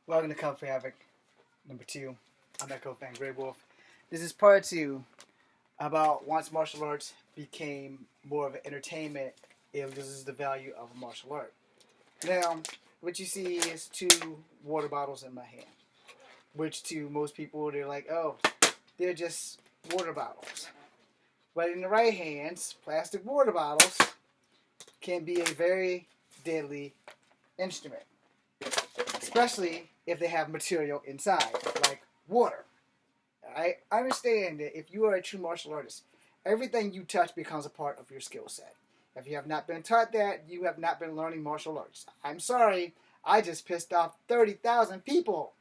Welcome to Cup for Havoc number 2. I'm Echo Fan Grey Wolf. This is part 2 about once martial arts became more of an entertainment, if this is the value of a martial art. Now, what you see is 2 water bottles in my hand, which to most people they're like, oh, they're just water bottles. But in the right hands, plastic water bottles can be a very deadly instrument, especially if they have material inside, like water. Alright? Understand that if you are a true martial artist, everything you touch becomes a part of your skill set. If you have not been taught that, you have not been learning martial arts. I'm sorry, I just pissed off 30,000 people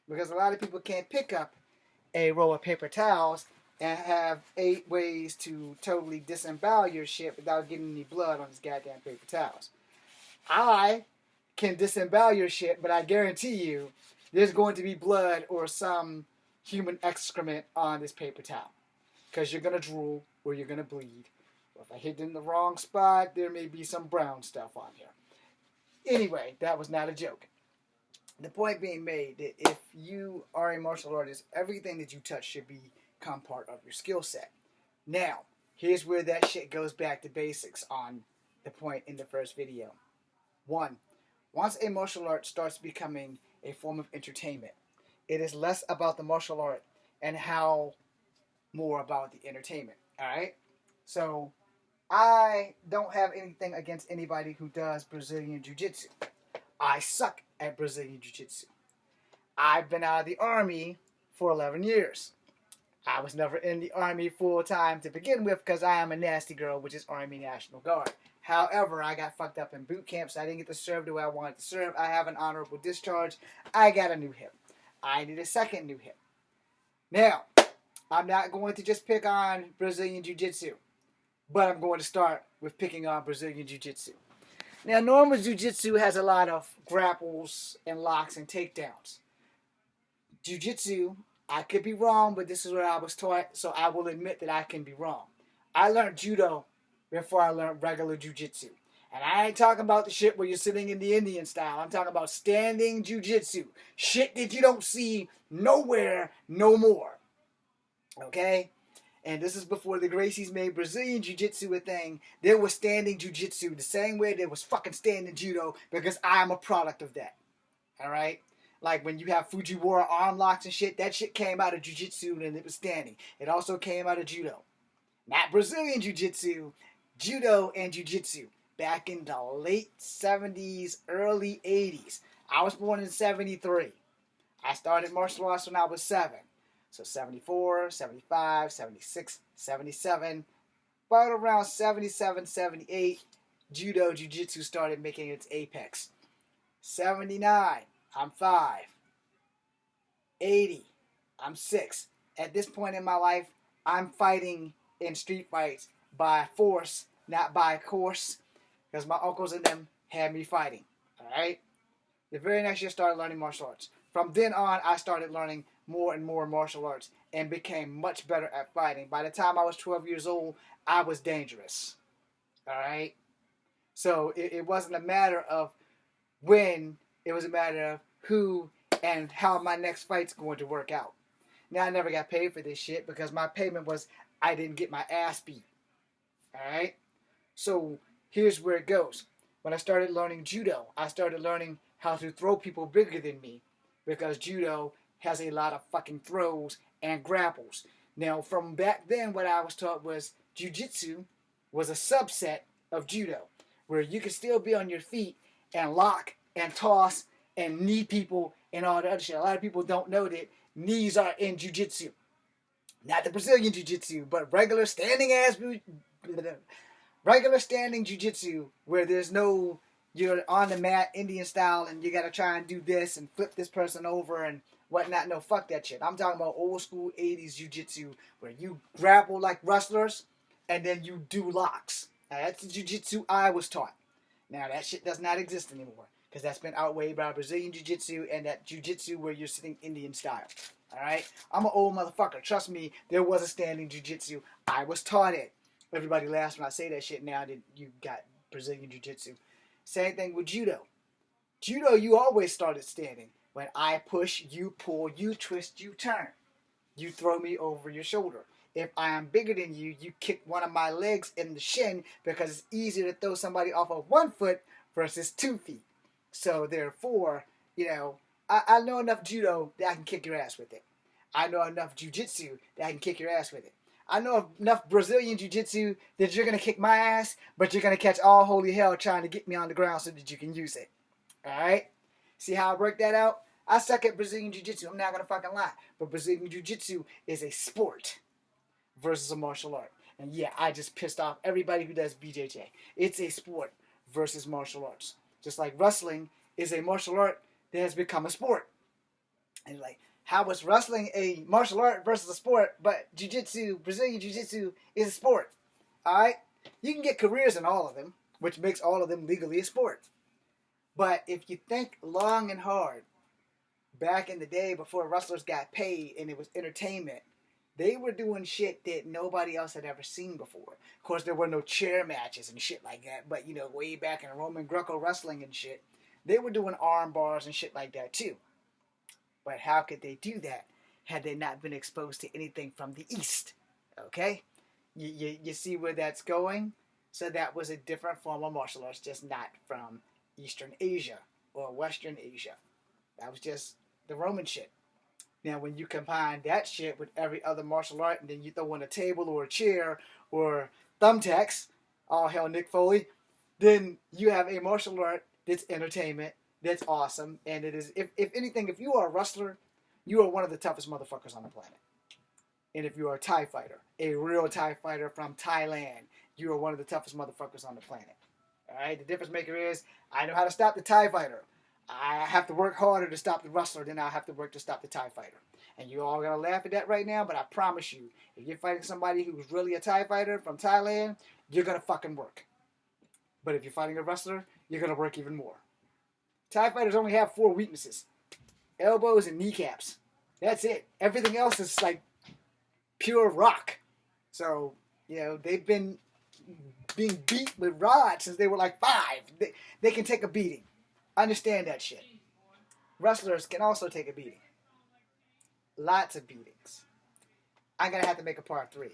because a lot of people can't pick up a roll of paper towels and have 8 ways to totally disembowel your shit without getting any blood on these goddamn paper towels. I can disembowel your shit, but I guarantee you there's going to be blood or some human excrement on this paper towel. Because you're going to drool or you're going to bleed. Or if I hit it in the wrong spot, there may be some brown stuff on here. Anyway, that was not a joke. The point being made that if you are a martial artist, everything that you touch should become part of your skill set. Now, here's where that shit goes back to basics on the point in the first video. 1. Once a martial art starts becoming a form of entertainment, it is less about the martial art and how more about the entertainment. Alright? So, I don't have anything against anybody who does Brazilian Jiu-Jitsu. I suck at Brazilian Jiu-Jitsu. I've been out of the Army for 11 years. I was never in the Army full time to begin with because I am a nasty girl, which is Army National Guard. However, I got fucked up in boot camp, so I didn't get to serve the way I wanted to serve. I have an honorable discharge. I got a new hip. I need a second new hip. Now, I'm not going to just pick on Brazilian Jiu-Jitsu, but I'm going to start with picking on Brazilian Jiu-Jitsu. Now, normal Jiu-Jitsu has a lot of grapples and locks and takedowns. Jiu-Jitsu, I could be wrong, but this is what I was taught, so I will admit that I can be wrong. I learned judo before I learned regular Jiu-Jitsu. And I ain't talking about the shit where you're sitting in the Indian style. I'm talking about standing Jiu-Jitsu. Shit that you don't see nowhere no more. Okay? And this is before the Gracies made Brazilian Jiu-Jitsu a thing. There was standing Jiu-Jitsu the same way there was fucking standing Judo because I am a product of that. Alright? Like when you have Fujiwara arm locks and shit, that shit came out of Jiu-Jitsu and it was standing. It also came out of Judo. Not Brazilian Jiu-Jitsu, Judo and Jiu-Jitsu. Back in the late 70s, early 80s. I was born in 73. I started martial arts when I was 7. So 74, 75, 76, 77. About around 77, 78, Judo Jiu-Jitsu started making its apex. 79, I'm 5. 80, I'm 6. At this point in my life, I'm fighting in street fights by force, not by course, because my uncles and them had me fighting. Alright? The very next year I started learning martial arts. From then on, I started learning more and more martial arts and became much better at fighting. By the time I was 12 years old, I was dangerous. Alright? So it wasn't a matter of when, it was a matter of who and how my next fight's going to work out. Now, I never got paid for this shit because my payment was I didn't get my ass beat. Alright? So, here's where it goes. When I started learning Judo, I started learning how to throw people bigger than me because Judo has a lot of fucking throws and grapples. Now, from back then, what I was taught was Jiu-Jitsu was a subset of Judo, where you could still be on your feet and lock and toss and knee people and all the other shit. A lot of people don't know that knees are in Jiu-Jitsu. Not the Brazilian Jiu-Jitsu, but regular standing Jiu-Jitsu where there's no, you're on the mat Indian style and you gotta try and do this and flip this person over and whatnot. No, fuck that shit. I'm talking about old school 80s Jiu-Jitsu where you grapple like wrestlers and then you do locks. Now, that's the Jiu-Jitsu I was taught. Now, that shit does not exist anymore because that's been outweighed by Brazilian Jiu-Jitsu and that Jiu-Jitsu where you're sitting Indian style. Alright? I'm an old motherfucker. Trust me, there was a standing Jiu-Jitsu. I was taught it. Everybody laughs when I say that shit now that you got Brazilian Jiu-Jitsu. Same thing with Judo. Judo, you always started standing. When I push, you pull, you twist, you turn. You throw me over your shoulder. If I am bigger than you, you kick one of my legs in the shin because it's easier to throw somebody off of 1 foot versus 2 feet. So therefore, I know enough judo that I can kick your ass with it. I know enough jiu-jitsu that I can kick your ass with it. I know enough Brazilian jiu-jitsu that you're going to kick my ass, but you're going to catch all holy hell trying to get me on the ground so that you can use it. Alright? See how I break that out? I suck at Brazilian jiu-jitsu. I'm not going to fucking lie. But Brazilian jiu-jitsu is a sport versus a martial art. And yeah, I just pissed off everybody who does BJJ. It's a sport versus martial arts. Just like wrestling is a martial art that has become a sport. And like, how was wrestling a martial art versus a sport, but jiu-jitsu, Brazilian jiu-jitsu is a sport. Alright? You can get careers in all of them, which makes all of them legally a sport. But if you think long and hard, back in the day before wrestlers got paid and it was entertainment, they were doing shit that nobody else had ever seen before. Of course, there were no chair matches and shit like that, but way back in Roman Greco wrestling and shit, they were doing arm bars and shit like that too. But how could they do that had they not been exposed to anything from the East? Okay? You see where that's going? So that was a different form of martial arts, just not from Eastern Asia or Western Asia. That was just the Roman shit. Now, when you combine that shit with every other martial art, and then you throw in a table or a chair or thumbtacks, all hell Nick Foley, then you have a martial art that's entertainment, that's awesome, and it is, if anything, if you are a wrestler, you are one of the toughest motherfuckers on the planet. And if you are a Thai fighter, a real Thai fighter from Thailand, you are one of the toughest motherfuckers on the planet. Alright, the difference maker is, I know how to stop the Thai fighter. I have to work harder to stop the wrestler than I have to work to stop the Thai fighter. And you all gonna laugh at that right now, but I promise you, if you're fighting somebody who's really a Thai fighter from Thailand, you're gonna fucking work. But if you're fighting a wrestler, you're gonna work even more. Thai fighters only have 4 weaknesses. Elbows and kneecaps. That's it. Everything else is like pure rock. So, they've been being beat with rods since they were like 5. They can take a beating. Understand that shit. Wrestlers can also take a beating. Lots of beatings. I'm going to have to make a part 3.